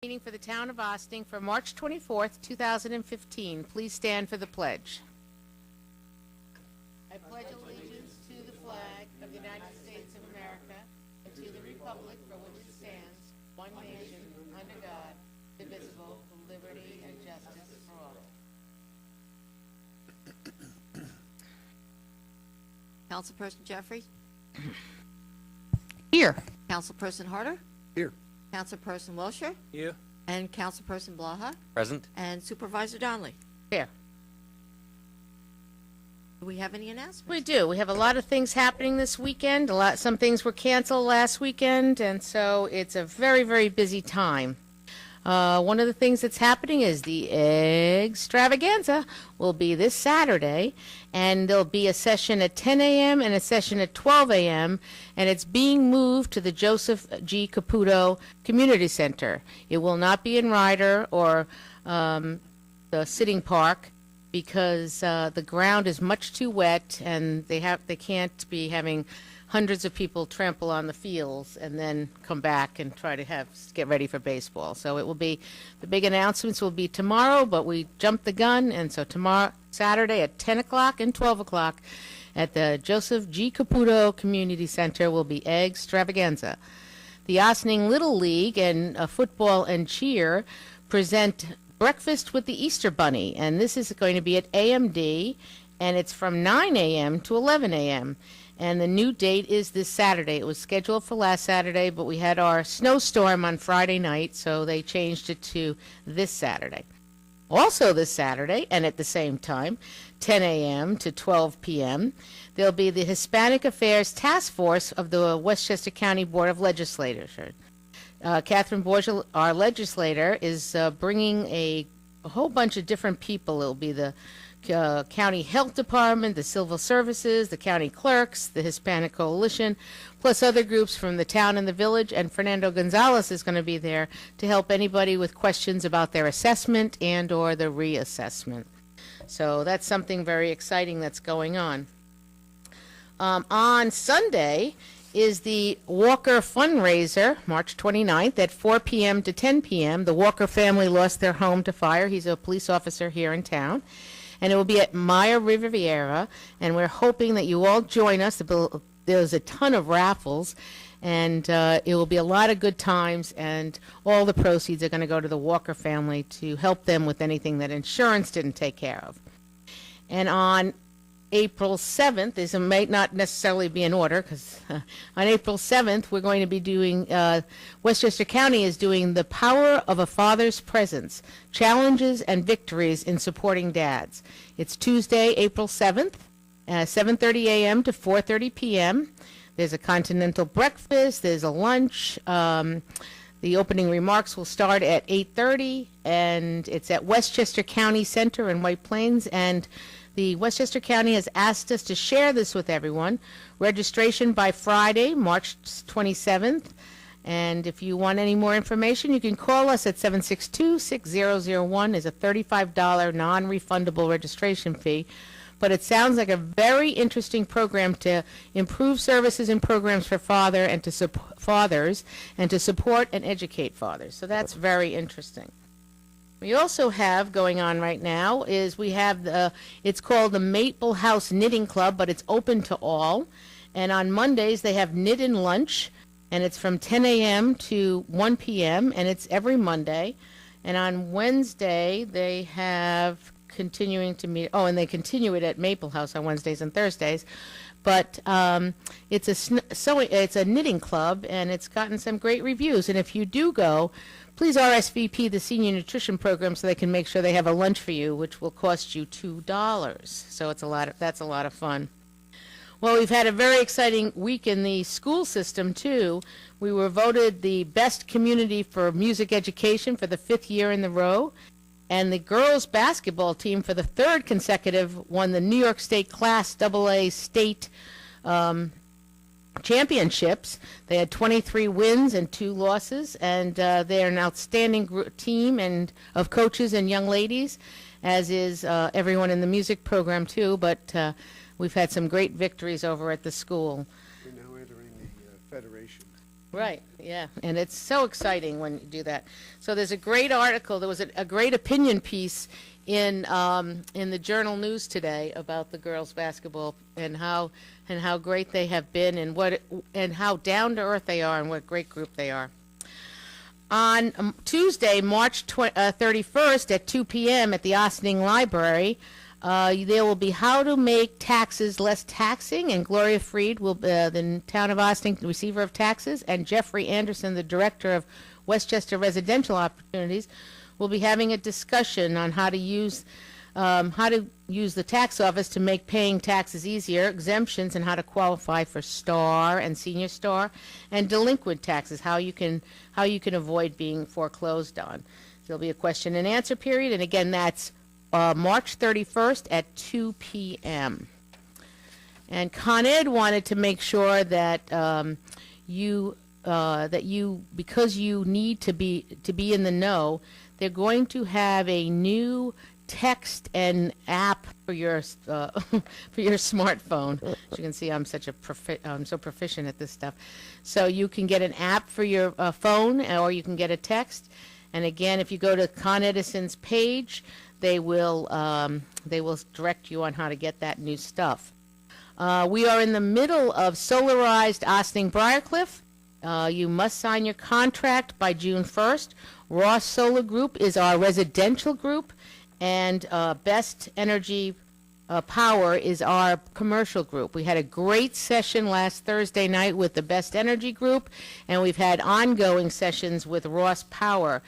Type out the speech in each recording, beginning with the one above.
Meeting for the Town of Ossining for March 24th, 2015. Please stand for the pledge. I pledge allegiance to the flag of the United States of America and to the republic for which it stands, one nation, under God, indivisible, with liberty and justice for all. Councilperson Jeffrey? Here. Councilperson Harder? Here. Councilperson Wilshire? Here. And Councilperson Blaha? Present. And Supervisor Donnelly? Here. Do we have any announcements? We do. We have a lot of things happening this weekend. Some things were canceled last weekend, and so it's a very, very busy time. One of the things that's happening is the Egg Extravaganza will be this Saturday, and there'll be a session at 10 a.m. and a session at 12 a.m., and it's being moved to the Joseph G. Caputo Community Center. It will not be in Ryder or the Sitting Park because the ground is much too wet, and they can't be having hundreds of people trample on the fields and then come back and try to get ready for baseball. So it will be, the big announcements will be tomorrow, but we jumped the gun, and so tomorrow, Saturday at 10 o'clock and 12 o'clock at the Joseph G. Caputo Community Center will be Egg Extravaganza. The Ossining Little League and Football and Cheer present Breakfast with the Easter Bunny, and this is going to be at AMD, and it's from 9 a.m. to 11 a.m., and the new date is this Saturday. It was scheduled for last Saturday, but we had our snowstorm on Friday night, so they changed it to this Saturday. Also this Saturday, and at the same time, 10 a.m. to 12 p.m., there'll be the Hispanic Affairs Task Force of the Westchester County Board of Legislators. Catherine Borgia, our legislator, is bringing a whole bunch of different people. It'll be the County Health Department, the Civil Services, the county clerks, the Hispanic Coalition, plus other groups from the town and the village, and Fernando Gonzalez is going to be there to help anybody with questions about their assessment and or the reassessment. So that's something very exciting that's going on. On Sunday is the Walker fundraiser, March 29th at 4 p.m. to 10 p.m. The Walker family lost their home to fire. He's a police officer here in town. And it will be at Maya Riviera, and we're hoping that you all join us. There's a ton of raffles, and it will be a lot of good times, and all the proceeds are going to go to the Walker family to help them with anything that insurance didn't take care of. And on April 7th, this might not necessarily be in order, because on April 7th, we're going to be doing, Westchester County is doing The Power of a Father's Presence, Challenges and Victories in Supporting Dads. It's Tuesday, April 7th, 7:30 a.m. to 4:30 p.m. There's a continental breakfast, there's a lunch. The opening remarks will start at 8:30, and it's at Westchester County Center in White Plains, and the Westchester County has asked us to share this with everyone. Registration by Friday, March 27th. And if you want any more information, you can call us at 762-6001. There's a $35 non-refundable registration fee. But it sounds like a very interesting program to improve services and programs for fathers and to support and educate fathers. So that's very interesting. We also have going on right now is we have it's called the Maple House Knitting Club, but it's open to all. And on Mondays they have Knit and Lunch, and it's from 10 a.m. to 1 p.m., and it's every Monday. And on Wednesday they have continuing to meet, and they continue it at Maple House on Wednesdays and Thursdays. But it's a knitting club, and it's gotten some great reviews. And if you do go, please RSVP the senior nutrition program so they can make sure they have a lunch for you, which will cost you $2. So that's a lot of fun. Well, we've had a very exciting week in the school system, too. We were voted the best community for music education for the 5th year in a row. And the girls' basketball team, for the 3rd consecutive, won the New York State Class AA State Championships. They had 23 wins and 2 losses, and they're an outstanding team and of coaches and young ladies, as is everyone in the music program, too. But we've had some great victories over at the school. We're now entering the Federation. Right, yeah, and it's so exciting when you do that. So there's a great article, there was a great opinion piece in the Journal News today about the girls' basketball and how great they have been and how down to earth they are and what a great group they are. On Tuesday, March 31st at 2 p.m. at the Ossining Library, there will be How to Make Taxes Less Taxing, and Gloria Freed, the Town of Ossining Receiver of Taxes, and Jeffrey Anderson, the Director of Westchester Residential Opportunities, will be having a discussion on how to use the tax office to make paying taxes easier, exemptions, and how to qualify for Star and Senior Star, and delinquent taxes, how you can avoid being foreclosed on. There'll be a question and answer period, and again, that's March 31st at 2 p.m. And Con Ed wanted to make sure that because you need to be in the know, they're going to have a new text and app for your for your smartphone. As you can see, I'm so proficient at this stuff. So you can get an app for your phone, or you can get a text. And again, if you go to Con Edison's page, they will direct you on how to get that new stuff. We are in the middle of solarized Ossining Briarcliff. You must sign your contract by June 1st. Ross Solar Group is our residential group, and Best Energy Power is our commercial group. We had a great session last Thursday night with the Best Energy Group, and we've had ongoing sessions with Ross Power.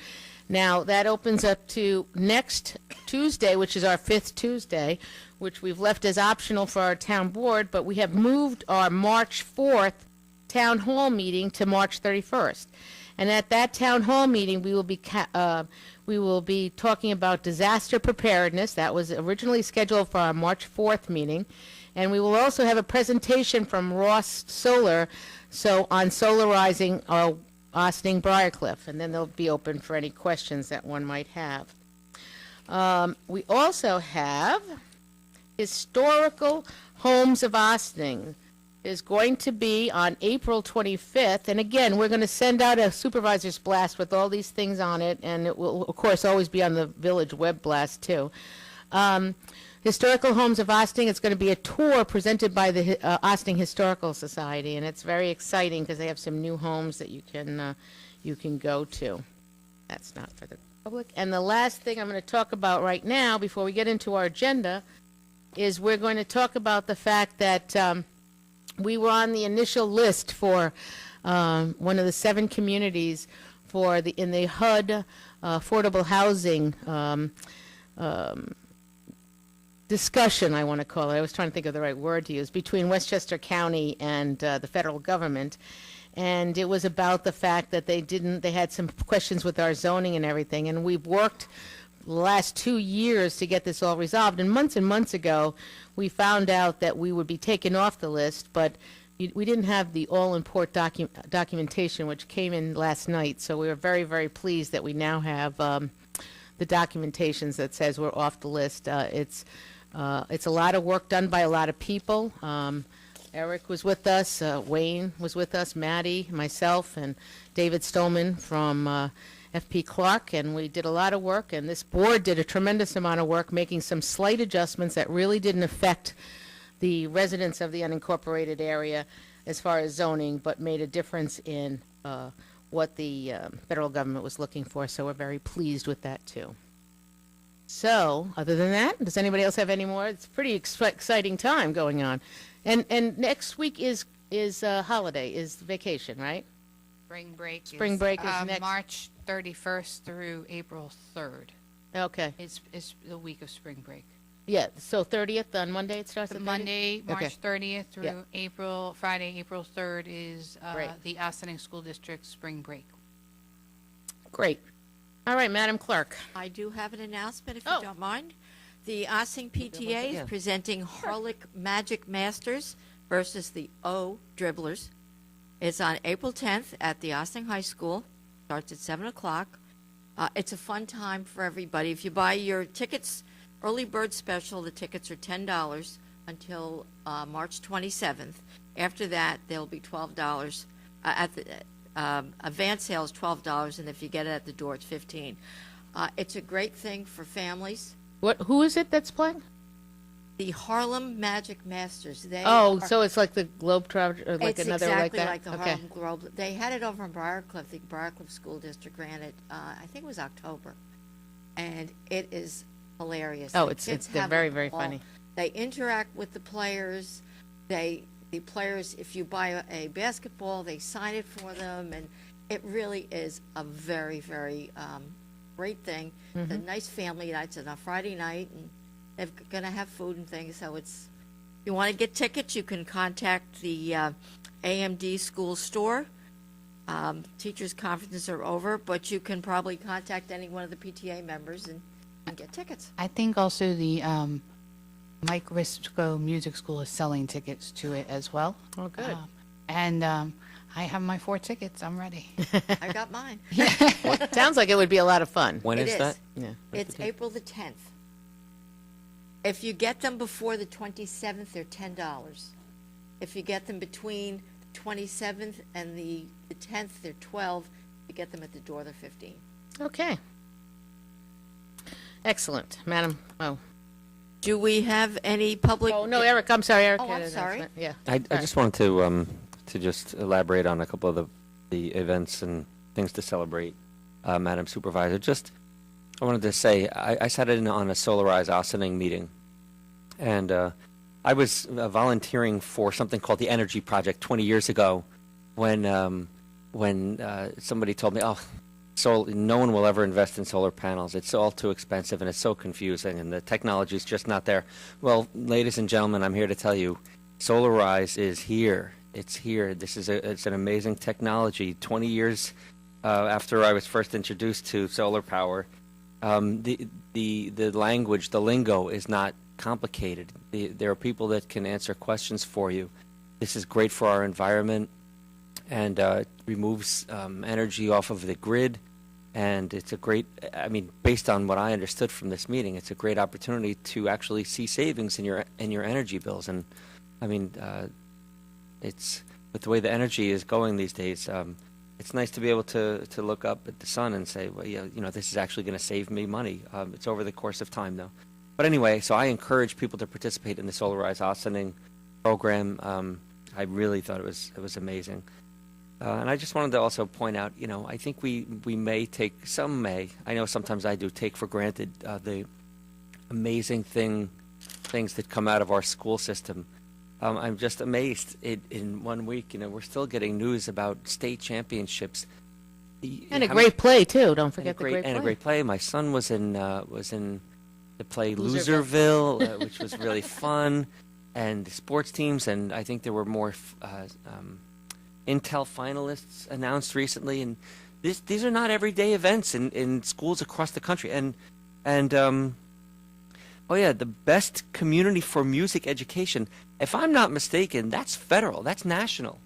Now, that opens up to next Tuesday, which is our 5th Tuesday, which we've left as optional for our town board, but we have moved our March 4th town hall meeting to March 31st. And at that town hall meeting, we will be talking about disaster preparedness. That was originally scheduled for our March 4th meeting. And we will also have a presentation from Ross Solar on solarizing our Ossining Briarcliff, and then they'll be open for any questions that one might have. We also have Historical Homes of Ossining is going to be on April 25th, and again, we're going to send out a supervisor's blast with all these things on it, and it will, of course, always be on the village web blast, too. Historical Homes of Ossining, it's going to be a tour presented by the Ossining Historical Society, and it's very exciting because they have some new homes that you can go to. That's not for the public. And the last thing I'm going to talk about right now, before we get into our agenda, is we're going to talk about the fact that we were on the initial list for one of the 7 communities in the HUD affordable housing discussion, I want to call it. I was trying to think of the right word to use, between Westchester County and the federal government. And it was about the fact that they had some questions with our zoning and everything. And we've worked the last 2 years to get this all resolved. And months ago, we found out that we would be taken off the list, but we didn't have the all-import documentation, which came in last night. So we were very, very pleased that we now have the documentations that says we're off the list. It's a lot of work done by a lot of people. Eric was with us, Wayne was with us, Maddie, myself, and David Stolman from FP Clark, and we did a lot of work, and this board did a tremendous amount of work making some slight adjustments that really didn't affect the residents of the unincorporated area as far as zoning, but made a difference in what the federal government was looking for, so we're very pleased with that, too. So, other than that, does anybody else have any more? It's a pretty exciting time going on. And next week is holiday, is vacation, right? Spring break. Spring break is next. March 31st through April 3rd. Okay. Is the week of spring break. Yeah, so 30th on Monday it starts The at 30th? Monday, March Okay. 30th through Yeah. Friday, April 3rd is Great. the Ossining School District spring break. Great. All right, Madam Clerk. I do have an announcement, if Oh. you don't mind. The Ossining PTA is Yeah. presenting Harlech Magic Masters versus the O Dribblers. It's on April 10th at the Ossining High School. Starts at 7 o'clock. It's a fun time for everybody. If you buy your tickets, early bird special, the tickets are $10 until March 27th. After that, they'll be $12 at advance sale is $12, and if you get it at the door, it's $15. It's a great thing for families. Who is it that's playing? The Harlem Magic Masters. They Oh, are- so it's like the Globetrotter, or like it's another exactly like that? the Okay. Harlem Globe. They had it over in Briarcliff. The Briarcliff School District ran it. I think it was October, and it is hilarious. Oh, The kids they're have very, a very ball. funny. They interact with the players. The players, if you buy a basketball, they sign it for them, and it really is a very, very great thing. It's a nice family night. It's on a Friday night, and they're going to have food and things. So it's, if you want to get tickets, you can contact the AMD school store. Teachers' conferences are over, but you can probably contact any one of the PTA members and get tickets. I think also the Mike Risco Music School is selling tickets to it as well. Oh, good. And I have my 4 tickets. I'm ready. I got mine. Sounds like it would be a lot of fun. When It is that? Yeah. It's April the 10th. If you get them before the 27th, they're $10. If you get them between the 27th and the 10th, they're $12. If you get them at the door, they're $15. Okay. Excellent, Madam. Oh, Do we have any public? no, Eric. I'm sorry, Eric. Oh, had I'm an sorry. announcement. Yeah. I just wanted to just elaborate on a couple of the events and things to celebrate, Madam Supervisor. Just I wanted to say I sat in on a Solarize Ossining meeting, and I was volunteering for something called the Energy Project 20 years ago, when somebody told me, oh, no one will ever invest in solar panels. It's all too expensive and it's so confusing and the technology is just not there. Well, ladies and gentlemen, I'm here to tell you, Solarize is here. It's here. It's an amazing technology. 20 years after I was first introduced to solar power, the language, the lingo is not complicated. There are people that can answer questions for you. This is great for our environment, and it removes energy off of the grid. And it's a great, I mean, based on what I understood from this meeting, it's a great opportunity to actually see savings in your energy bills. And I mean, it's with the way the energy is going these days. It's nice to be able to look up at the sun and say, well, yeah, this is actually going to save me money. It's over the course of time, though. But anyway, so I encourage people to participate in the Solarize Ossining program. I really thought it was amazing. And I just wanted to also point out, I think we may I know sometimes I do take for granted the amazing things that come out of our school system. I'm just amazed. In 1 week, we're still getting news about state championships. And a great play too. Don't forget the great play. And a great play. My son was in the play Loserville. Loserville, which was really fun, and the sports teams. And I think there were more Intel finalists announced recently. And these are not everyday events in schools across the country. And oh yeah, the best community for music education. If I'm not mistaken, that's federal. That's national.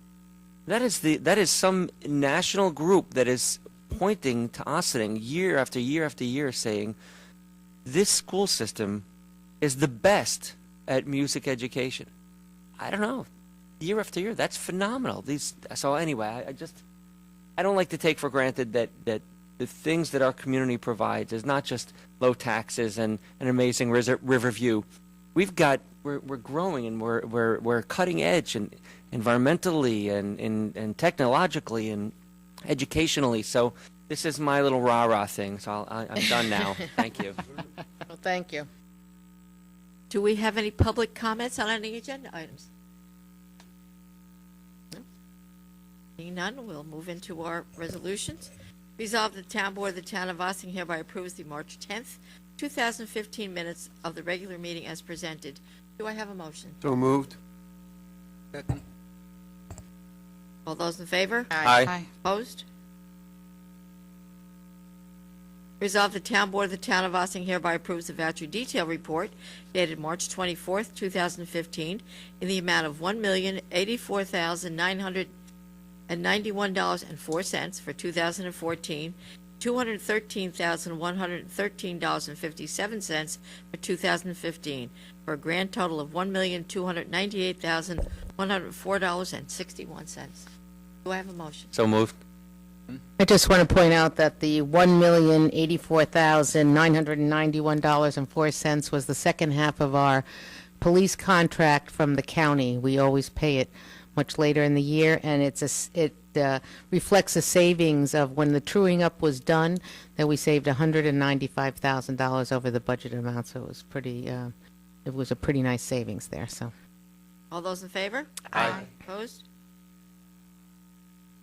That is some national group that is pointing to Ossining year after year after year, saying this school system is the best at music education. I don't know, year after year, that's phenomenal. So anyway, I don't like to take for granted that the things that our community provides is not just low taxes and an amazing river view. We're growing and we're cutting edge and environmentally and technologically and educationally. So this is my little rah-rah thing. So I'm done now. Thank you. Well, thank you. Do we have any public comments on any agenda items? Seeing none, we'll move into our resolutions. Resolved, the Town Board of the Town of Ossining hereby approves the March 10th, 2015 minutes of the regular meeting as presented. Do I have a motion? So moved. All those in favor? Aye. Opposed? Resolved, the Town Board of the Town of Ossining hereby approves the voucher detail report dated March 24th, 2015, in the amount of $1,084,991.04 for 2014, $213,113.57 for 2015, for a grand total of $1,298,104.61. Do I have a motion? So moved. I just want to point out that the $1,084,991.04 was the second half of our police contract from the county. We always pay it much later in the year, and it reflects a savings of when the truing up was done, that we saved $195,000 over the budget amount. So it was it was a pretty nice savings there. So. All those in favor? Aye. Opposed?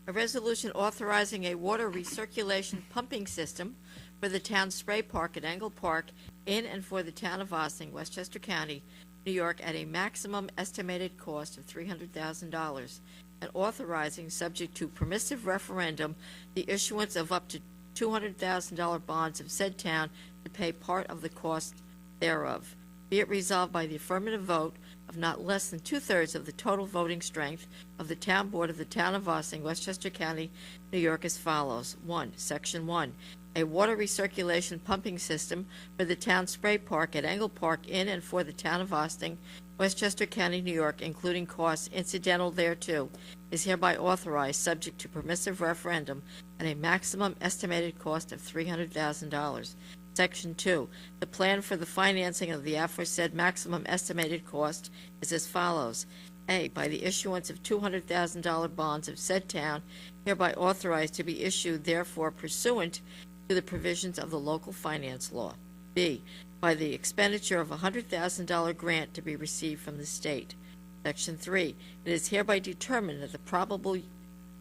A resolution authorizing a water recirculation pumping system for the town spray park at Engle Park in and for the town of Ossining, Westchester County, New York, at a maximum estimated cost of $300,000, and authorizing, subject to permissive referendum, the issuance of up to $200,000 bonds of said town to pay part of the cost thereof. Be it resolved by the affirmative vote of not less than two-thirds of the total voting strength of the town board of the town of Ossining, Westchester County, New York, as follows. 1. Section 1. A water recirculation pumping system for the town spray park at Engle Park in and for the town of Ossining, Westchester County, New York, including costs incidental thereto, is hereby authorized, subject to permissive referendum, at a maximum estimated cost of $300,000. Section 2. The plan for the financing of the aforesaid maximum estimated cost is as follows. A. By the issuance of $200,000 bonds of said town, hereby authorized to be issued therefore pursuant to the provisions of the local finance law. B. By the expenditure of a $100,000 grant to be received from the state. Section 3. It is hereby determined that the probable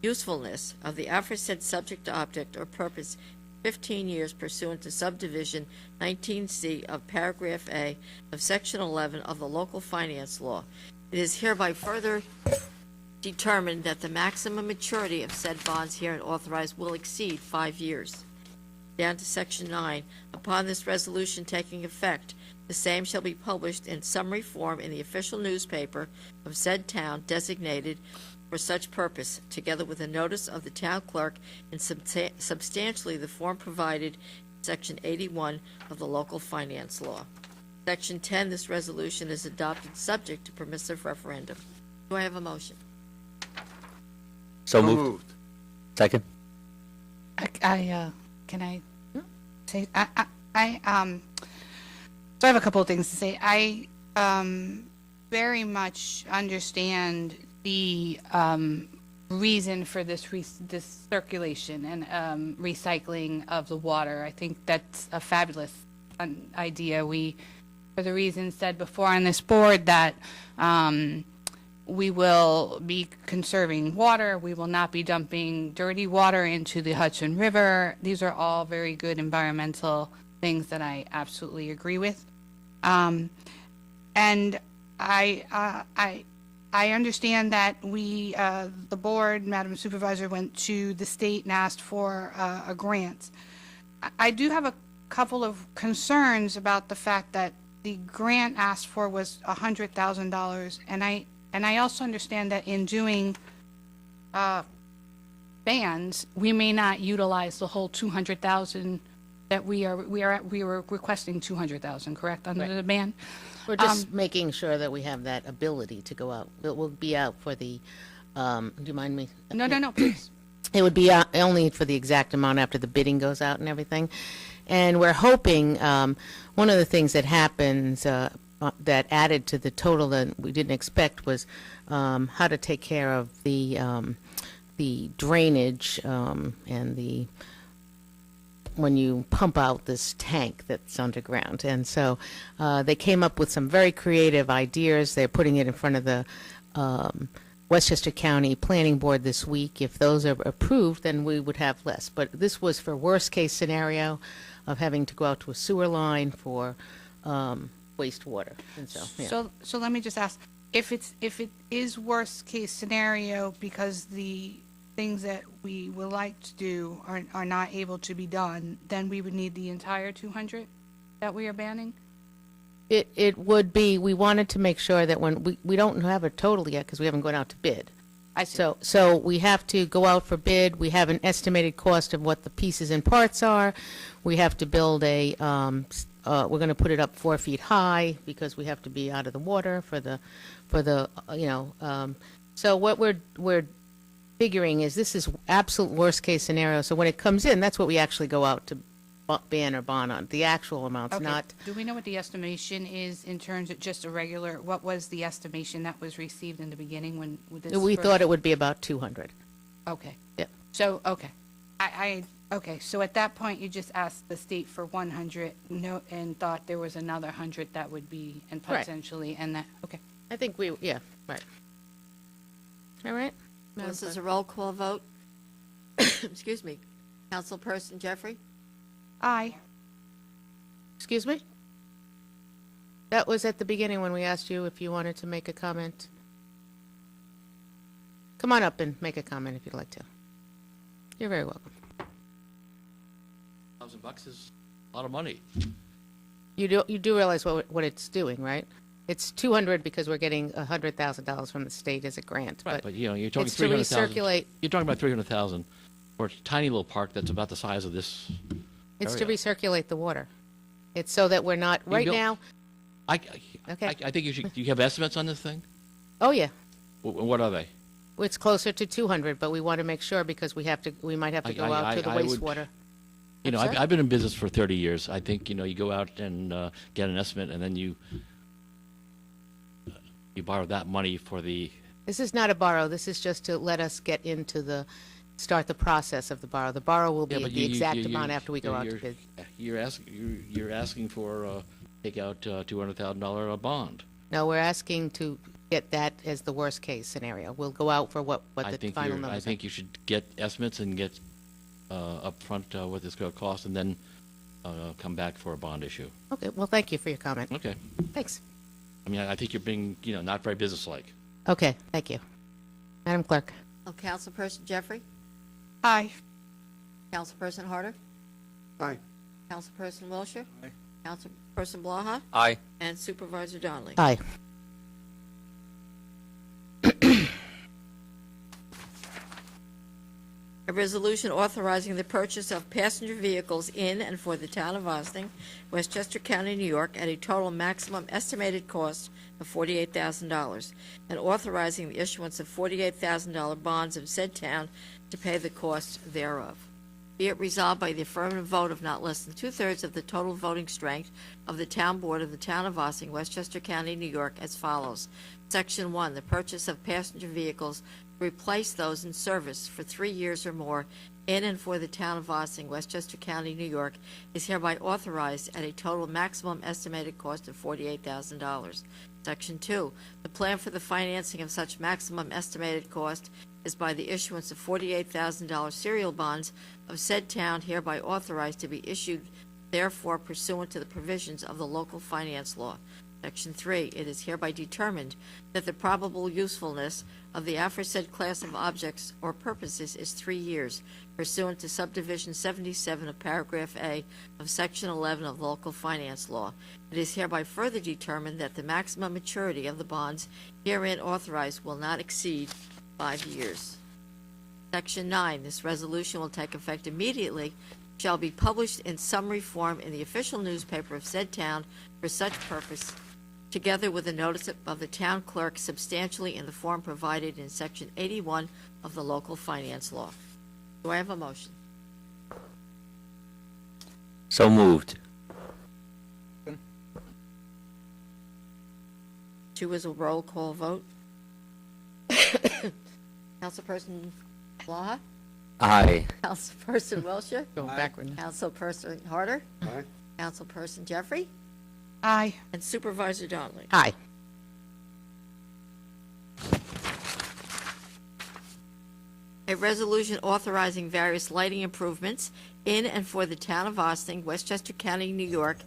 usefulness of the aforesaid subject object or purpose 15 years pursuant to subdivision 19C of paragraph A of section 11 of the local finance law. It is hereby further determined that the maximum maturity of said bonds herein authorized will exceed 5 years. Down to section 9. Upon this resolution taking effect, the same shall be published in summary form in the official newspaper of said town designated for such purpose, together with a notice of the town clerk in substantially the form provided in Section 81 of the local finance law. Section 10, this resolution is adopted subject to permissive referendum. Do I have a motion? So moved. Second. Can I say, so I have a couple of things to say. I very much understand the reason for this circulation and recycling of the water. I think that's a fabulous idea. We, for the reasons said before on this board, that we will be conserving water. We will not be dumping dirty water into the Hudson River. These are all very good environmental things that I absolutely agree with. And I understand that the board, Madam Supervisor, went to the state and asked for a grant. I do have a couple of concerns about the fact that the grant asked for was $100,000, and I also understand that in doing bans, we may not utilize the whole $200,000 that we were requesting $200,000, correct, under the ban? We're just making sure that we have that ability to go out. It will be out for the, do you mind me? No, please. It would be out only for the exact amount after the bidding goes out and everything. And we're hoping, one of the things that happens that added to the total that we didn't expect was how to take care of the drainage and the when you pump out this tank that's underground. And so they came up with some very creative ideas. They're putting it in front of the Westchester County Planning Board this week. If those are approved, then we would have less. But this was for worst case scenario of having to go out to a sewer line for wastewater. And so, yeah. So let me just ask, if it is worst case scenario because the things that we would like to do are not able to be done, then we would need the entire 200 that we are banning? It would be, we wanted to make sure that when we don't have a total yet because we haven't gone out to bid. I see. So we have to go out for bid. We have an estimated cost of what the pieces and parts are. We have to build a, we're going to put it up 4 feet high because we have to be out of the water for the so what we're figuring is this is absolute worst case scenario. So when it comes in, that's what we actually go out to ban or bond on, the actual amounts, Okay. not, Do we know what the estimation is in terms of just a regular, what was the estimation that was received in the beginning when with this? we first- thought it would be about 200. Okay. Yep. So, okay. Okay, so at that point, you just asked the state for 100, no, and thought there was another 100 that would be, and Right. potentially, and that, okay. I think yeah, right. All right? Madam This is Clerk. a roll call vote. Excuse me. Councilperson Jeffrey? Aye. Excuse me? That was at the beginning when we asked you if you wanted to make a comment. Come on up and make a comment if you'd like to. You're very welcome. $1,000 is a lot of money. You do realize what it's doing, right? It's 200 because we're getting $100,000 from the state as a grant, Right, but but you know, you're talking it's to 300,000. recirculate. You're talking about 300,000 for a tiny little park that's about the size of this. It's to area. recirculate the water. It's so that we're not, right built- now, I Okay. I think you have estimates on this thing. oh yeah, What are they? it's closer to 200, but we want to make sure because we might have to go out to the I would- wastewater. You know, I'm sorry? I've been in business for 30 years. I think, you know, you go out and get an estimate, and then you borrow that money for the. This is not a borrow. This is just to let us get into start the process of the borrow. The borrow will be Yeah, but the exact amount after we go out to you're- bid. You're asking for take out $200,000 bond. No, we're asking to get that as the worst case scenario. We'll go out for what the final I numbers are. think you should get estimates and get upfront what this going to cost, and then come back for a bond issue. Okay, well, thank you for your comment. Okay. Thanks. I mean, I think you're being, you know, not very businesslike. Okay, thank you. Madam Clerk. Oh, Councilperson Jeffrey? Aye. Councilperson Harder? Aye. Councilperson Wilshire? Aye. Councilperson Blaha? Aye. And Supervisor Donnelly? Aye. A resolution authorizing the purchase of passenger vehicles in and for the town of Austin, Westchester County, New York, at a total maximum estimated cost of $48,000, and authorizing the issuance of $48,000 bonds of said town to pay the cost thereof. Be it resolved by the affirmative vote of not less than two-thirds of the total voting strength of the town board of the town of Austin, Westchester County, New York, as follows. Section 1, the purchase of passenger vehicles to replace those in service for 3 years or more in and for the town of Austin, Westchester County, New York, is hereby authorized at a total maximum estimated cost of $48,000. Section 2, the plan for the financing of such maximum estimated cost is by the issuance of $48,000 serial bonds of said town, hereby authorized to be issued therefore pursuant to the provisions of the local finance law. Section 3, it is hereby determined that the probable usefulness of the aforesaid class of objects or purposes is 3 years, pursuant to subdivision 77 of paragraph A of section 11 of local finance law. It is hereby further determined that the maximum maturity of the bonds herein authorized will not exceed 5 years. Section 9, this resolution will take effect immediately, shall be published in summary form in the official newspaper of said town for such purpose, together with a notice of the town clerk substantially in the form provided in Section 81 of the local finance law. Do I have a motion? So moved. 2 is a roll call vote. Councilperson Blaha? Aye. Councilperson Wilshire? Going backward. Councilperson Harder? Aye. Councilperson Jeffrey? Aye. And Supervisor Donnelly. Aye. A resolution authorizing various lighting improvements in and for the town of Austin, Westchester County, New York,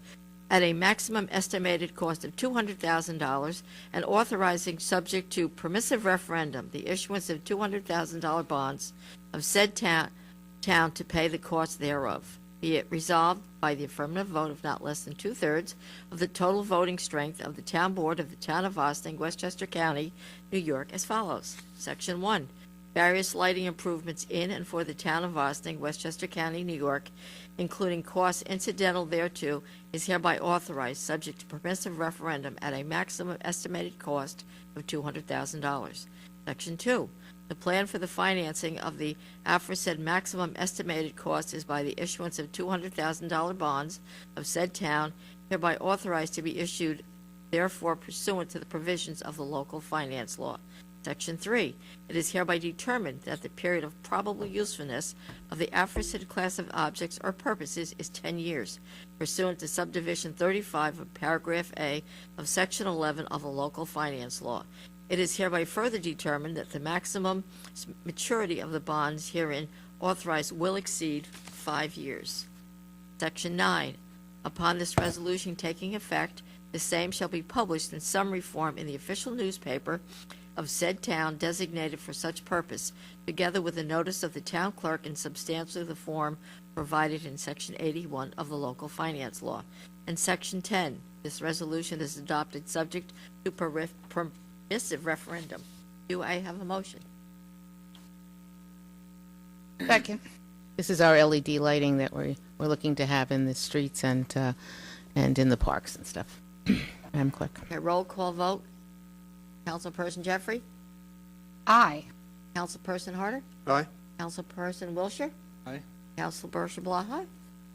at a maximum estimated cost of $200,000, and authorizing, subject to permissive referendum, the issuance of $200,000 bonds of said town to pay the cost thereof. Be it resolved by the affirmative vote of not less than two-thirds of the total voting strength of the town board of the town of Austin, Westchester County, New York, as follows. Section 1, various lighting improvements in and for the town of Austin, Westchester County, New York, including costs incidental thereto, is hereby authorized, subject to permissive referendum, at a maximum estimated cost of $200,000. Section 2, The plan for the financing of the aforesaid maximum estimated cost is by the issuance of $200,000 bonds of said town, hereby authorized to be issued therefore pursuant to the provisions of the local finance law. Section 3, it is hereby determined that the period of probable usefulness of the aforesaid class of objects or purposes is 10 years, pursuant to subdivision 35 of paragraph A of section 11 of the local finance law. It is hereby further determined that the maximum maturity of the bonds herein authorized will exceed 5 years. Section 9, upon this resolution taking effect, the same shall be published in summary form in the official newspaper of said town designated for such purpose, together with a notice of the town clerk in substantially the form provided in Section 81 of the local finance law. And Section 10, this resolution is adopted subject to permissive referendum. Do I have a motion? Second. This is our LED lighting that we're looking to have in the streets and in the parks and stuff. Madam Clerk. Okay, roll call vote. Councilperson Jeffrey? Aye. Councilperson Harder? Aye. Councilperson Wilshire? Aye. Councilperson Blaha?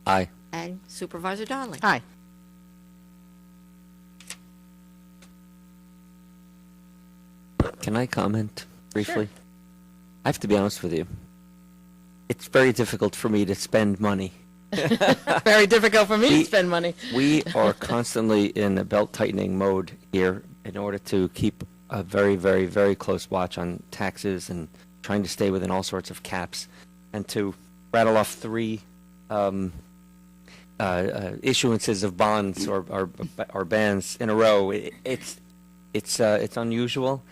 Aye. And Supervisor Donnelly? Aye. Can I comment briefly? I have to be honest with you. It's very difficult for me to spend money. Very difficult for me We- to spend money. We are constantly in a belt-tightening mode here in order to keep a very, very, very close watch on taxes and trying to stay within all sorts of caps. And to rattle off three issuances of bonds or bans in a row, it's unusual.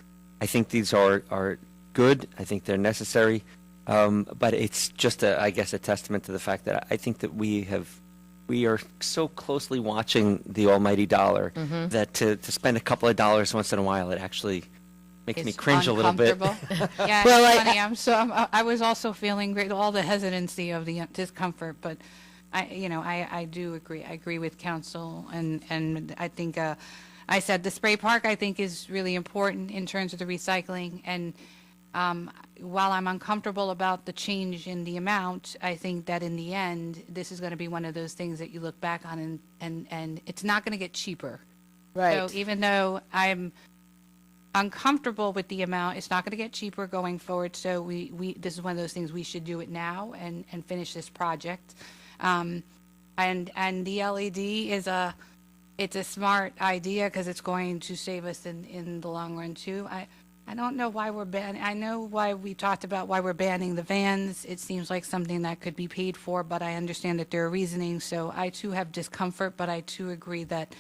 I think these are good. I think they're necessary. But it's just, I guess, a testament to the fact that I think that we are so closely watching the almighty dollar that to spend a couple of dollars once in a while, it actually makes me It's cringe a little bit. uncomfortable. Yeah, Well, it's funny. I was also feeling great, all the hesitancy of the discomfort, but I do agree. I agree with council, and I think I said the spray park I think is really important in terms of the recycling. And while I'm uncomfortable about the change in the amount, I think that in the end, this is going to be one of those things that you look back on and it's not going to get cheaper. Right. So even though I'm uncomfortable with the amount, it's not going to get cheaper going forward. So we this is one of those things we should do it now and finish this project. And the LED is it's a smart idea because it's going to save us in the long run too. I don't know why we're banning. I know why we talked about why we're banning the vans. It seems like something that could be paid for, but I understand that there are reasoning. So I too have discomfort, but I too agree that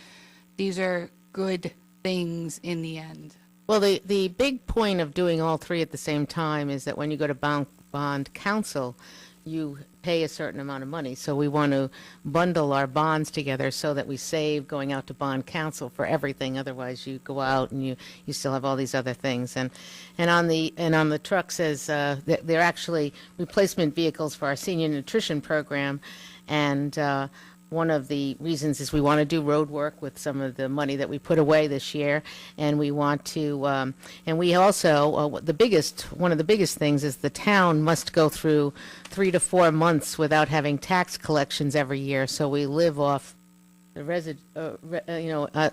these are good things in the end. Well, the big point of doing all three at the same time is that when you go to bond council, you pay a certain amount of money. So we want to bundle our bonds together so that we save going out to bond council for everything. Otherwise, you go out and you still have all these other things. And on the truck says that they're actually replacement vehicles for our senior nutrition program. And one of the reasons is we want to do road work with some of the money that we put away this year, and we want to, and we also, one of the biggest things is the town must go through 3 to 4 months without having tax collections every year, so we live off the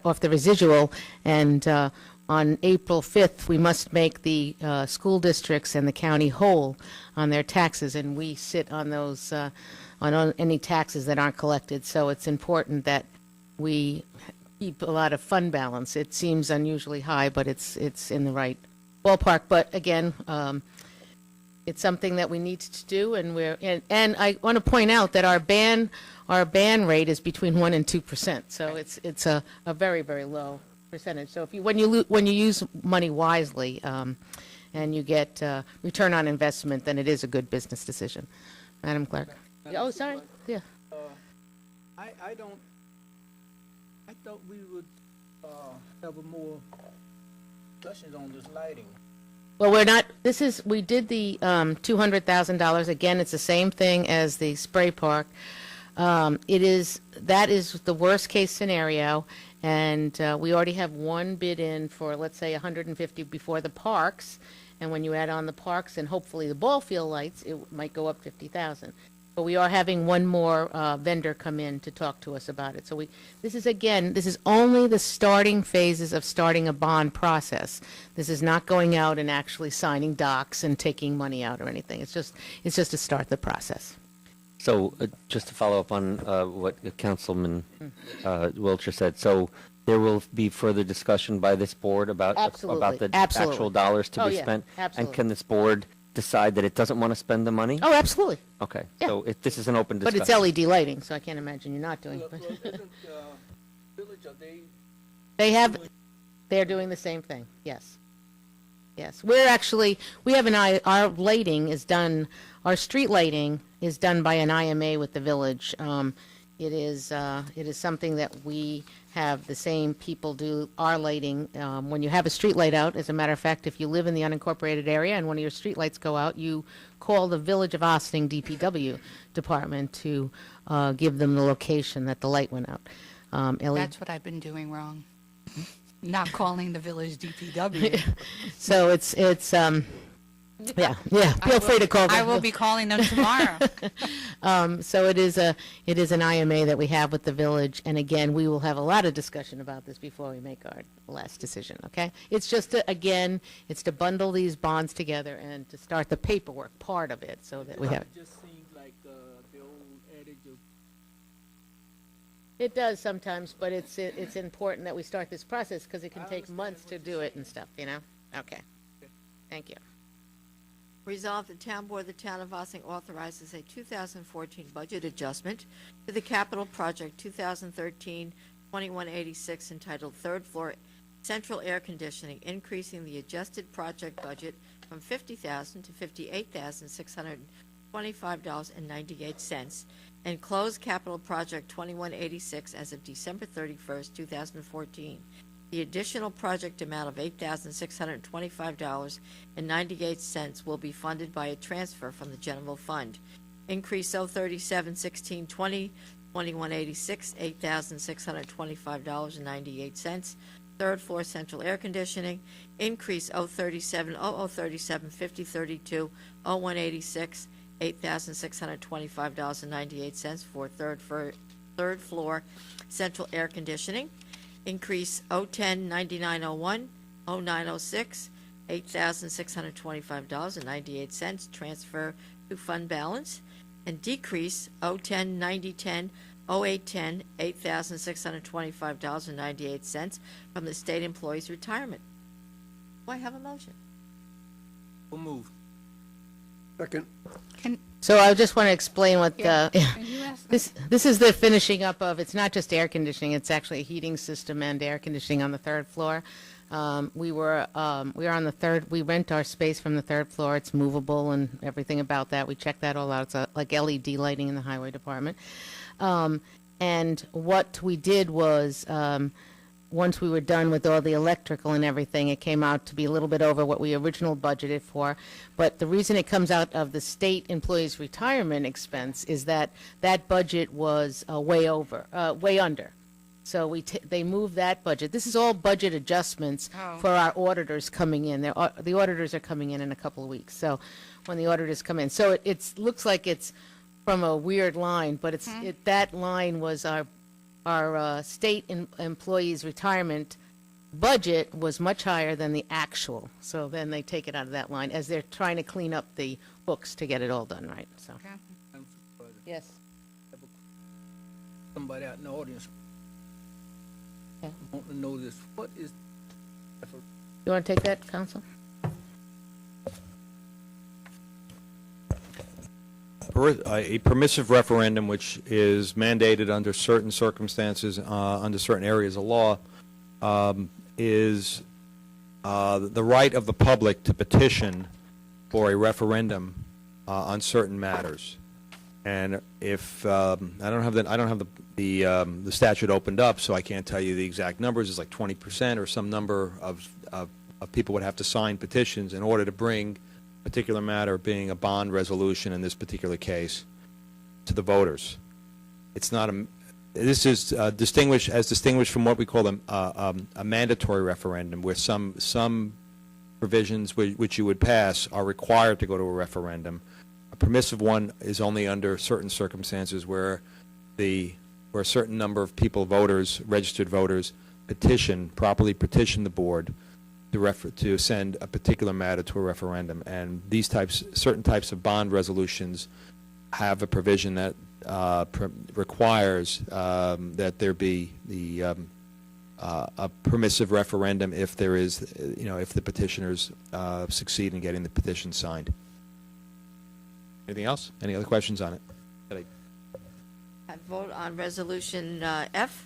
off the residual, and on April 5th, we must make the school districts and the county whole on their taxes, and we sit on those on any taxes that aren't collected. So it's important that we keep a lot of fund balance. It seems unusually high, but it's in the right ballpark. But again, it's something that we need to do, and I want to point out that our ban rate is between 1% and 2%. So it's a very, very low percentage. So when you use money wisely and you get return on investment, then it is a good business decision. Madam Clerk. Oh, sorry. Yeah. I thought we would have a more discussions on this lighting. Well, we did the $200,000. Again, it's the same thing as the spray park. That is the worst case scenario, and we already have one bid in for, let's say, 150 before the parks, And when you add on the parks and hopefully the ball field lights, it might go up 50,000. But we are having one more vendor come in to talk to us about it. So this is only the starting phases of starting a bond process. This is not going out and actually signing docs and taking money out or anything. It's just to start the process. So just to follow up on what Councilman Wiltshire said, so there will be further discussion by this board about Absolutely. the Absolutely. actual dollars to Oh, be yeah. spent? Absolutely. And can this board decide that it doesn't want to spend the money? Oh, absolutely. Okay, Yeah. so this is an open But discussion. it's LED lighting, so I can't imagine you're not doing it. Well, But isn't, village, are they, they're doing the same thing. Yes. Yes. We have our lighting is done, our street lighting is done by an IMA with the village. It is something that we have the same people do our lighting. When you have a street light out, as a matter of fact, if you live in the unincorporated area and one of your street lights go out, you call the Village of Ossining DPW department to give them the location that the light went out. That's what I've been doing wrong. Not calling the village DPW. So it's yeah. Feel free to call them. I will be calling them tomorrow. So it is an IMA that we have with the village, and again, we will have a lot of discussion about this before we make our last decision. Okay? It's just it's to bundle these bonds together and to start the paperwork part of it, so that we have. it just seems like the old adage of It does sometimes, but it's important that we start this process because it can take months to do it and stuff. You know? Okay. Thank you. Resolved, the Town Board of the Town of Ossining authorizes a 2014 budget adjustment to the capital project 2013-2186 entitled Third Floor Central Air Conditioning, increasing the adjusted project budget from $50,000 to $58,625.98, and close capital project 2186 as of December 31st, 2014. The additional project amount of $8,625.98 will be funded by a transfer from the general fund. Increase 037-1620, 2186, $8,625.98. Third floor central air conditioning. Increase 037-5032, 0186, $8,625.98 for third floor central air conditioning. Increase 010-9901, 0906, $8,625.98, transfer to fund balance. And decrease 010-9010, 0810, $8,625.98 from the state employees' retirement. Do I have a motion? we'll move. So I just want to explain what Can you ask? This is the finishing up of, it's not just air conditioning, it's actually a heating system and air conditioning on the third floor. We were on the third, we rent our space from the third floor, it's movable and everything about that, we checked that all out, it's like LED lighting in the highway department. And what we did was, once we were done with all the electrical and everything, it came out to be a little bit over what we originally budgeted for. But the reason it comes out of the state employees' retirement expense is that that budget was way under. So they moved that budget. This is all budget adjustments for our auditors coming in. The auditors are coming in a couple of weeks. So when the auditors come in, so it looks like it's from a weird line, but that line was our state employees' retirement budget was much higher than the actual. So then they take it out of that line as they're trying to clean up the books to get it all done right. So Okay. I'm supervisor. yes. Somebody out in the audience Okay. want to know this. What is You want to take that, Counsel? A permissive referendum, which is mandated under certain circumstances, under certain areas of law, is the right of the public to petition for a referendum on certain matters. And if I don't have the statute opened up, so I can't tell you the exact numbers. It's like 20% or some number of people would have to sign petitions in order to bring particular matter, being a bond resolution in this particular case, to the voters. It's not a. This is distinguished from what we call a mandatory referendum, where some provisions which you would pass are required to go to a referendum. A permissive one is only under certain circumstances where a certain number of people, voters, registered voters, properly petition the board to send a particular matter to a referendum. And certain types of bond resolutions have a provision that requires that there be a permissive referendum if there is, if the petitioners succeed in getting the petition signed. Anything else? Any other questions on it? I vote on resolution F.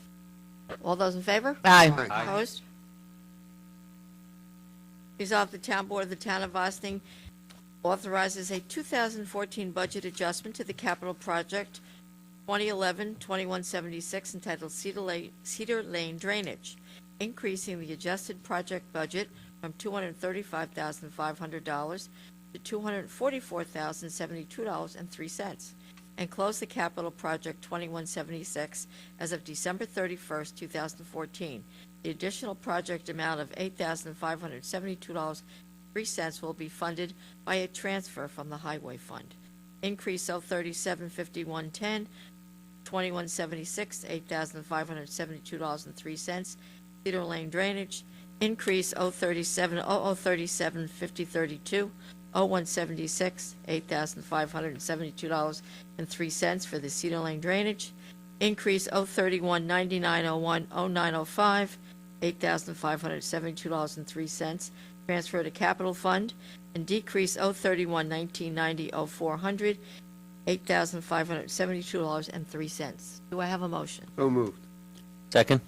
All those in favor? Aye. Opposed? Resolved, the town board of the town of Austin authorizes a 2014 budget adjustment to the capital project 2011-2176 entitled Cedar Lane Drainage, increasing the adjusted project budget from $235,500 to $244,072.03, and close the capital project 2176 as of December 31st, 2014. The additional project amount of $8,572.03 will be funded by a transfer from the Highway Fund. Increase 0375110, 2176, $8,572.03. Cedar Lane Drainage. Increase 0375032, 0176, $8,572.03 for the Cedar Lane Drainage. Increase 0319901, 0905, $8,572.03. Transfer to Capital Fund. And decrease 0311990, 0400, $8,572.03. Do I have a motion? So moved. Second?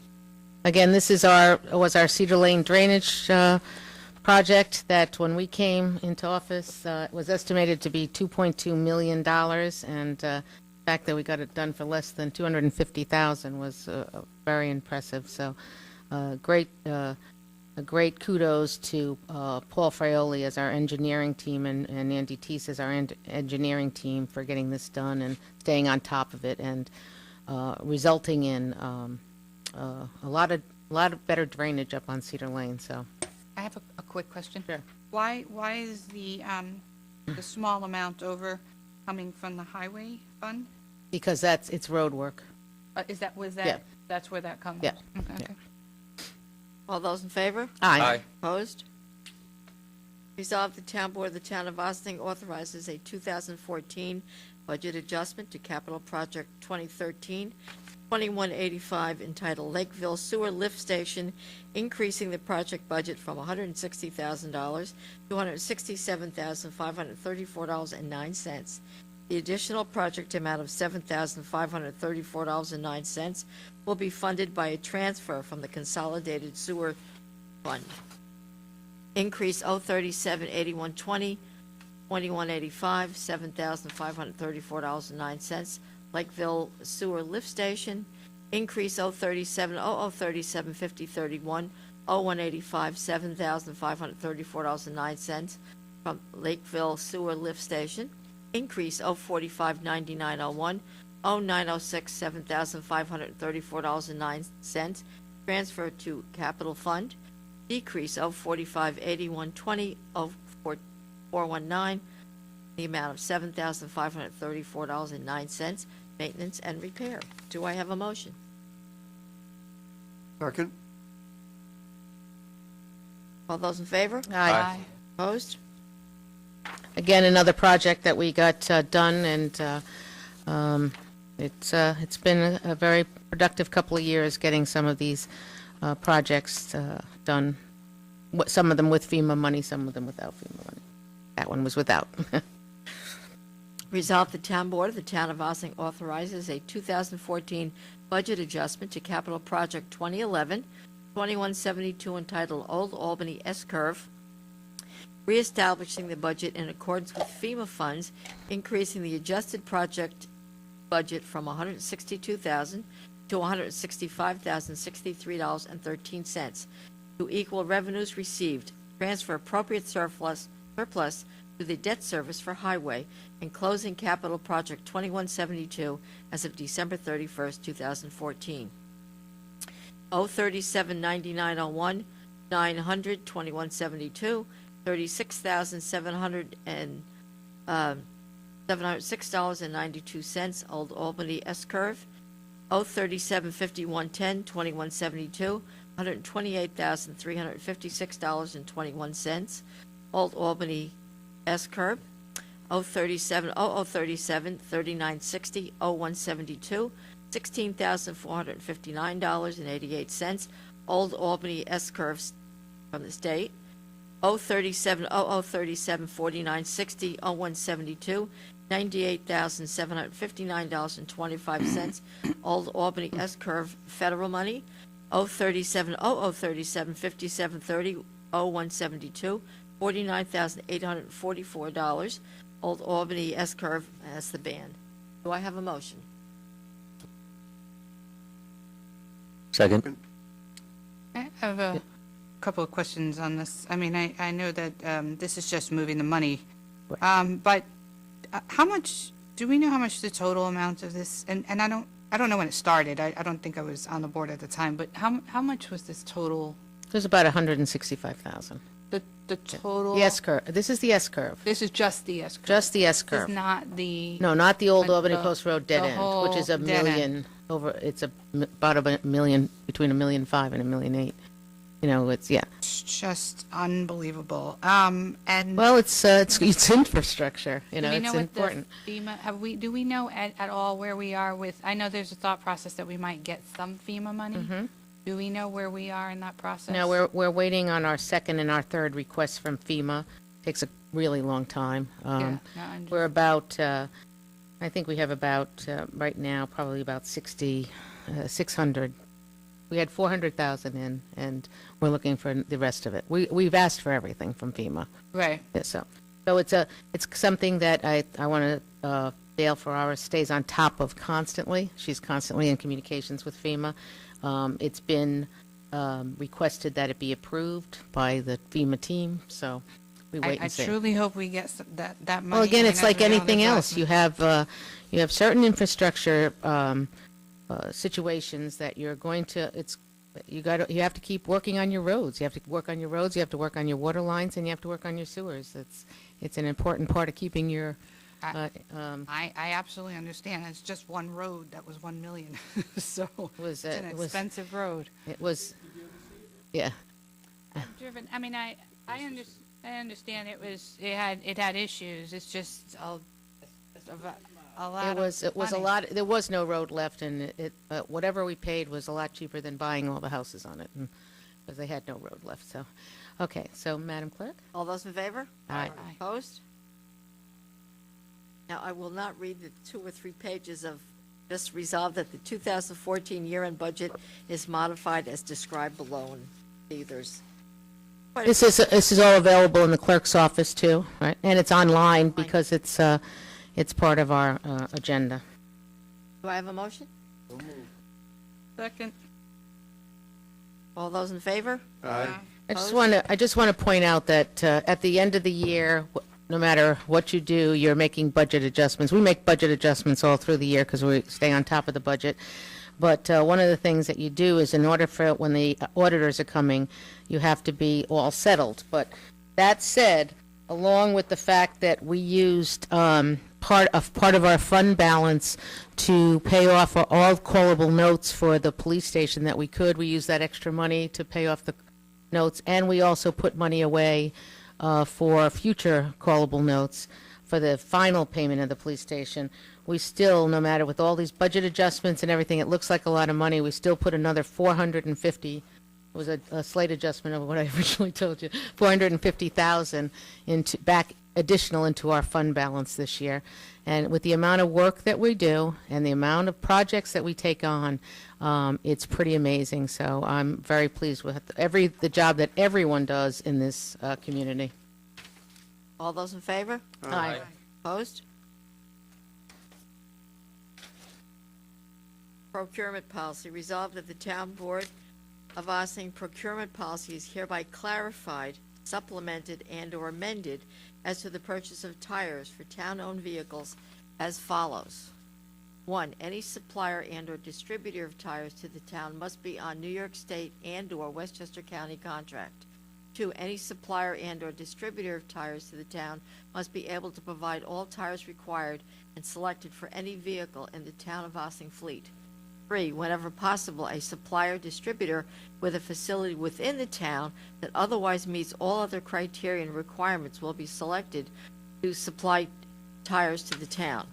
Again, this was our Cedar Lane drainage project that when we came into office, it was estimated to be $2.2 million, and the fact that we got it done for less than $250,000 was very impressive. So a great kudos to Paul Fraioli as our engineering team and Andy Teese as our engineering team for getting this done and staying on top of it, and resulting in a lot of better drainage up on Cedar Lane. So I have a quick question. Sure. Why is the small amount over coming from the highway fund? because it's road work. Yeah. That's where that comes? Yeah. Okay. All those in favor? Aye. Opposed? Resolved, the town board of the town of Austin authorizes a 2014 budget adjustment to capital project 2013-2185 entitled Lakeville Sewer Lift Station, increasing the project budget from $160,000 to $167,534.09. The additional project amount of $7,534.09 will be funded by a transfer from the Consolidated Sewer Fund. Increase 037-8120, 2185, $7,534.09. Lakeville Sewer Lift Station. Increase 037-5031, 0185, $7,534.09 from Lakeville Sewer Lift Station. Increase 045-9901, 0906, $7,534.09. Transfer to Capital Fund. Decrease 045-8120, 0419, the amount of $7,534.09. Maintenance and repair. Do I have a motion? Second. All those in favor? Aye. Opposed? Again, another project that we got done, and it's been a very productive couple of years getting some of these projects done. Some of them with FEMA money, some of them without FEMA money. That one was without. Resolved, the town board of the town of Ossining authorizes a 2014 budget adjustment to capital project 2011-2172 entitled Old Albany S-Curve, reestablishing the budget in accordance with FEMA funds, increasing the adjusted project budget from $162,000 to $165,063.13 to equal revenues received, transfer appropriate surplus to the debt service for highway, and closing capital project 2172 as of December 31st, 2014. 037-9901, 900, 2172, $706.92, Old Albany S-Curve. 037-5110, 2172, $128,356.21, Old Albany S-Curve. 037, 3960, 0172, $16,459.88, Old Albany S-Curves from the state. 037, 4960, 0172, $98,759.25, Old Albany S-Curve federal money. 037, 5730, 0172, $49,844, Old Albany S-Curve as the band. Do I have a motion? Second. I have a couple of questions on this. I mean, I know that this is just moving the money, but how much, do we know how much the total amount of this, and I don't know when it started. I don't think I was on the board at the time, but how much was this total, There's about 165,000. the total? The S-curve. This is the S-curve. This is just the S curve. Just the This S-curve. is not the. No, not the old But Albany the- Post Road dead the end, which is whole a dead million over. It's about a million, between $1.5 million and $1.8 million. You know, it's yeah. It's just unbelievable. And Well, it's infrastructure. You do know, we it's know what important. the FEMA, do we know at all where we are with, I know there's a thought process that we might get some FEMA money. Do we know where we are in that process? No, we're waiting on our second and our third requests from FEMA. Takes a really long time. Yeah, no, I'm We're about, I think we have about, right now, probably about 600. We had 400,000 in, and we're looking for the rest of it. We've asked for everything from FEMA. Right. Yeah, so it's something that I want to, Dale Ferrara stays on top of constantly. She's constantly in communications with FEMA. It's been requested that it be approved by the FEMA team, so we wait I and see. truly hope we get that money. Well, again, I mean, it's as like we know, anything there's else. lots You have certain infrastructure situations that you're going to. You have to keep working on your roads. You have to work on your roads. You have to work on your water lines, and you have to work on your sewers. It's an important part of keeping your. I absolutely understand. It's just one road that was 1 million, so Was, it's an it was- expensive road. It was, yeah. I've driven. I mean, I understand it had issues. It's just a lot. It was of a money. lot. There was no road left, and whatever we paid was a lot cheaper than buying all the houses on it, because they had no road left. So, okay. So, Madam Clerk. All those in favor? Aye. Opposed? Now, I will not read the 2 or 3 pages of just resolved that the 2014 year-end budget is modified as described below, and there's quite a This is all available in the clerk's office too, right? And it's online because it's part of our agenda. Do I have a motion? Second. All those in favor? I Opposed? just want to point out that at the end of the year, no matter what you do, you're making budget adjustments. We make budget adjustments all through the year because we stay on top of the budget. But one of the things that you do is, in order for when the auditors are coming, you have to be all settled. But that said, along with the fact that we used part of our fund balance to pay off all callable notes for the police station that we could, we used that extra money to pay off the notes, and we also put money away for future callable notes for the final payment of the police station. We still, no matter with all these budget adjustments and everything, it looks like a lot of money. We still put another 450. It was a slight adjustment of what I originally told you. 450,000 back additional into our fund balance this year. And with the amount of work that we do and the amount of projects that we take on, it's pretty amazing. So I'm very pleased with the job that everyone does in this community. All those in favor? Aye. Opposed? Procurement policy. Resolved that the Town Board of Ossining procurement policy is hereby clarified, supplemented, and/or amended as to the purchase of tires for town-owned vehicles as follows. 1, any supplier and/or distributor of tires to the town must be on New York State and/or Westchester County contract. 2, any supplier and/or distributor of tires to the town must be able to provide all tires required and selected for any vehicle in the town of Ossining fleet. 3, whenever possible, a supplier distributor with a facility within the town that otherwise meets all other criteria and requirements will be selected to supply tires to the town.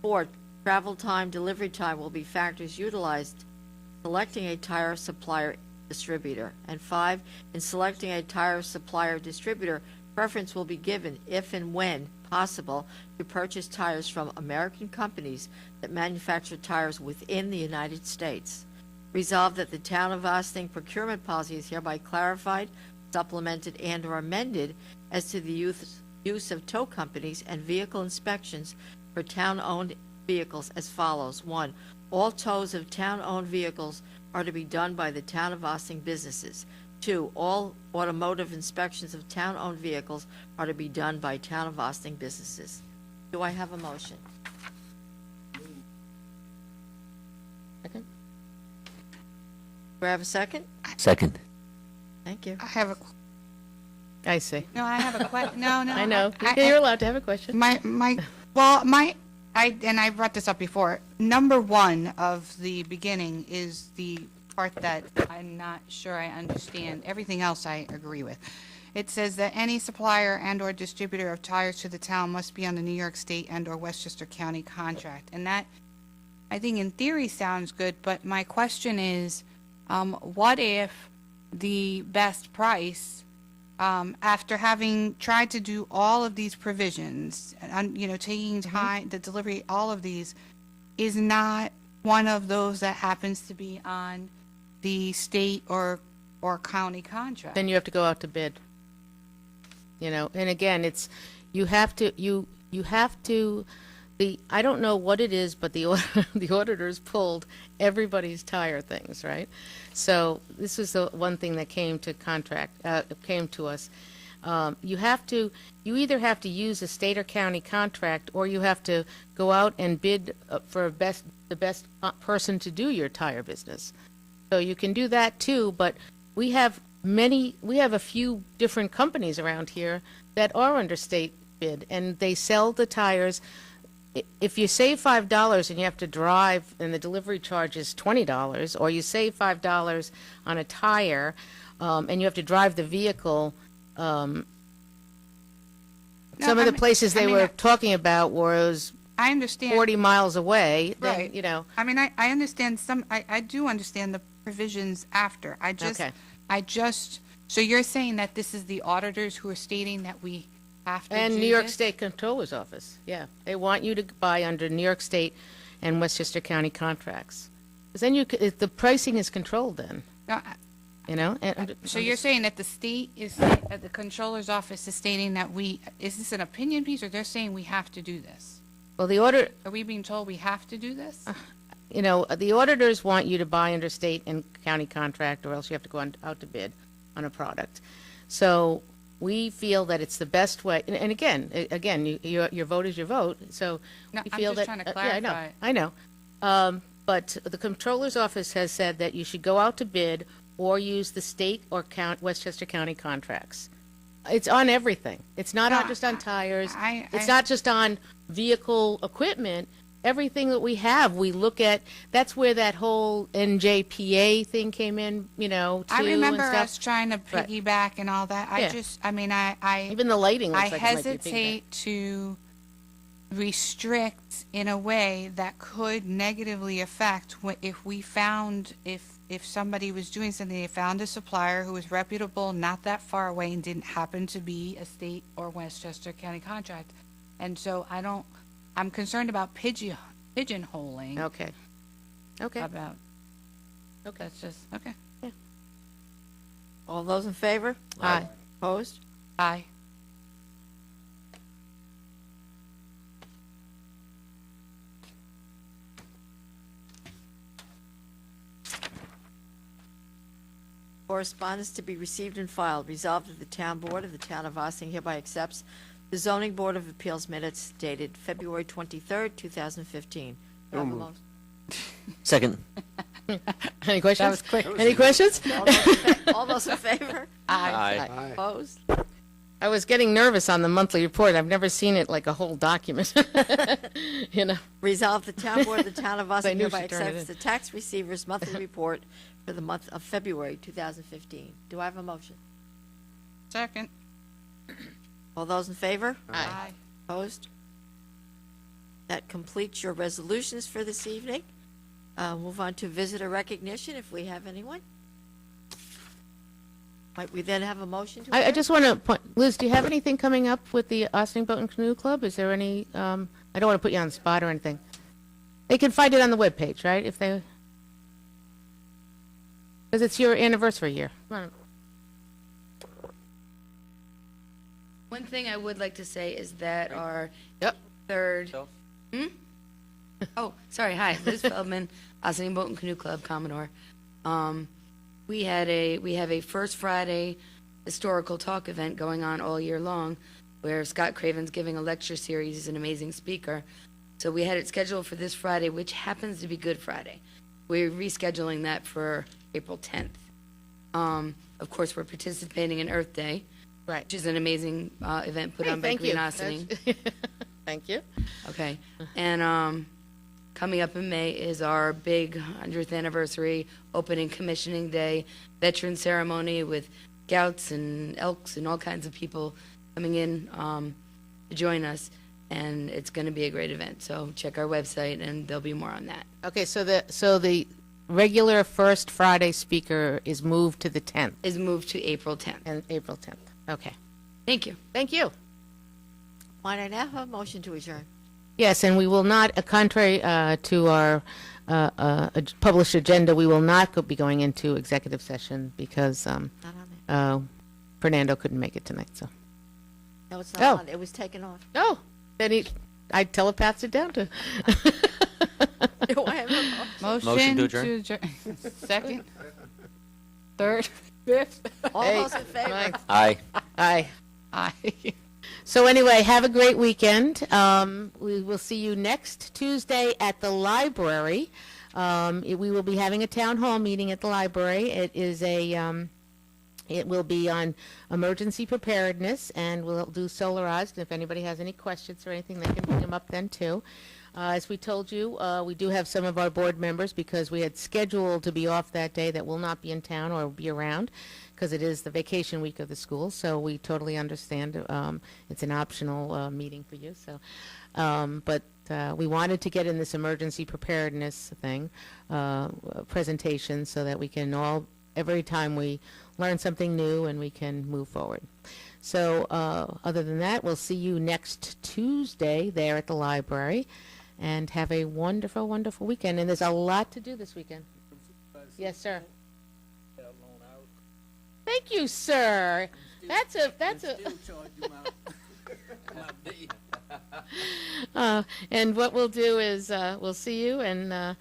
4, travel time, delivery time will be factors utilized selecting a tire supplier distributor. And 5, in selecting a tire supplier distributor, preference will be given, if and when possible, to purchase tires from American companies that manufacture tires within the United States. Resolved that the Town of Ossining procurement policy is hereby clarified, supplemented, and/or amended as to the use of tow companies and vehicle inspections for town-owned vehicles as follows. 1, all tows of town-owned vehicles are to be done by the Town of Ossining businesses. 2, all automotive inspections of town-owned vehicles are to be done by Town of Ossining businesses. Do I have a motion? Second. Do I have a second? Second. Thank you. I have a, I see. no, I have a question. No, no. I know. I- You're allowed to have a question. I brought this up before. Number 1 of the beginning is the part that I'm not sure I understand. Everything else I agree with. It says that any supplier and/or distributor of tires to the town must be on the New York State and/or Westchester County contract. And that, I think in theory sounds good, but my question is, what if the best price, after having tried to do all of these provisions, and, taking time, the delivery, all of these, is not one of those that happens to be on the state or county contract? Then you have to go out to bid. And again, it's, you have to, I don't know what it is, but the auditors pulled everybody's tire things, right? So this was the one thing that came to us. You either have to use a state or county contract, or you have to go out and bid for the best person to do your tire business. So you can do that too, but we have a few different companies around here that are under state bid, and they sell the tires. If you save $5 and you have to drive and the delivery charge is $20, or you save $5 on a tire and you have to drive the vehicle, some of the places they were talking about was I understand. 40 miles away. Right. Then, I mean, I understand I do understand the provisions after. Okay. So you're saying that this is the auditors who are stating that we have to And do New York this? State Controller's Office, yeah. They want you to buy under New York State and Westchester County contracts. Because then the pricing is controlled then, No, so you're saying that the state is, that the controller's office is stating that is this an opinion piece, or they're saying we have to do this? well, the order, Are we being told we have to do this? the auditors want you to buy under state and county contract, or else you have to go out to bid on a product. So we feel that it's the best way, and again, your vote is your vote, so No, we I'm feel just that. trying to Yeah, clarify. I know. But the Comptroller's Office has said that you should go out to bid or use the state or Westchester County contracts. It's on everything. It's not No, just on tires. I- It's not just on vehicle equipment. Everything that we have, we look at. That's where that whole NJPA thing came in, too. I remember and us stuff. trying to Right. piggyback and all that. I Even the lighting looks I like it might be hesitate to restrict in a way that could negatively affect if somebody was doing something, they found a supplier who was reputable, not that far away, and didn't happen to be a state or Westchester County contract. And so I'm concerned about pigeonholing. Okay. Okay. About, Okay. that's just, okay. All those in favor? Aye. Opposed? Aye. Correspondence to be received and filed. Resolved that the Town Board of the Town of Ossining hereby accepts the Zoning Board of Appeals minutes dated February 23rd, 2015. Do I have a motion? Second. Any questions? was quick. Any questions? All those in favor? Aye. Opposed? I was getting nervous on the monthly report. I've never seen it like a whole document. You know, Resolve the town board of the town of Austin knew hereby she'd turn it accepts the in. tax receiver's monthly report for the month of February 2015. Do I have a motion? Second. All those in favor? Aye. Opposed? That completes your resolutions for this evening. Move on to visitor recognition, if we have anyone. Might we then have a motion to I adjourn? just want to point, Liz, do you have anything coming up with the Austin Boat and Canoe Club? Is there any, I don't want to put you on the spot or anything. They can find it on the webpage, right? If they, because it's your anniversary year. Come on. One thing I would like to say is that our Yep. third. Oh, sorry. Hi, Liz Feldman, Austin Boat and Canoe Club, Commodore. We have a First Friday historical talk event going on all year long, where Scott Craven's giving a lecture series. He's an amazing speaker. So we had it scheduled for this Friday, which happens to be Good Friday. We're rescheduling that for April 10th. Of course, we're participating in Earth Day, Right. which is an amazing event put Hey, on by thank you. Green Ossining. Thank you. Okay. And coming up in May is our big 100th anniversary opening commissioning day veteran ceremony with Scouts and Elks and all kinds of people coming in to join us. And it's going to be a great event. So check our website and there'll be more on that. Okay, so the regular first Friday speaker is moved to the 10th, Is moved to April 10th. and April 10th. Okay. Thank you. Thank you. Might I now have a motion to adjourn? Yes, and we will not, contrary to our published agenda, we will not be going into executive session because Not on there. Fernando couldn't make it tonight, so. No, it's not Oh. on. It was taken off. Oh, then I telepathed it down to. Do I have a motion? Motion to adjourn? Second. Third. Fifth. All Hey, those in favor? Mike. Aye. Aye. Aye. So anyway, have a great weekend. We will see you next Tuesday at the library. We will be having a town hall meeting at the library. It is it will be on emergency preparedness, and we'll do solarized. And if anybody has any questions or anything, they can bring them up then too. As we told you, we do have some of our board members, because we had scheduled to be off that day, that will not be in town or be around, because it is the vacation week of the school. So we totally understand. It's an optional meeting for you. So, but we wanted to get in this emergency preparedness thing presentation, so that we can all, every time we learn something new, and we can move forward. So other than that, we'll see you next Tuesday there at the library, and have a wonderful, wonderful weekend. And there's a lot to do this weekend. Yes, sir. Thank you, sir. That's a. Still charge you my And what we'll do is we'll see you, and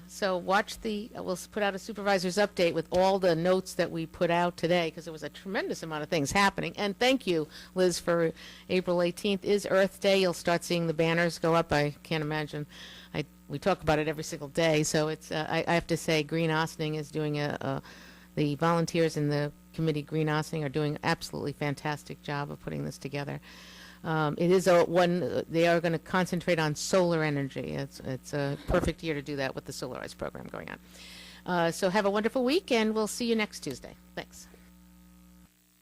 so watch we'll put out a supervisor's update with all the notes that we put out today, because there was a tremendous amount of things happening. And thank you, Liz, for April 18th is Earth Day. You'll start seeing the banners go up. I can't imagine. We talk about it every single day. So it's I have to say, Green Ossining is doing the volunteers in the committee, Green Ossining, are doing an absolutely fantastic job of putting this together. It is they are going to concentrate on solar energy. It's a perfect year to do that with the Solarize program going on. So have a wonderful week, and we'll see you next Tuesday. Thanks.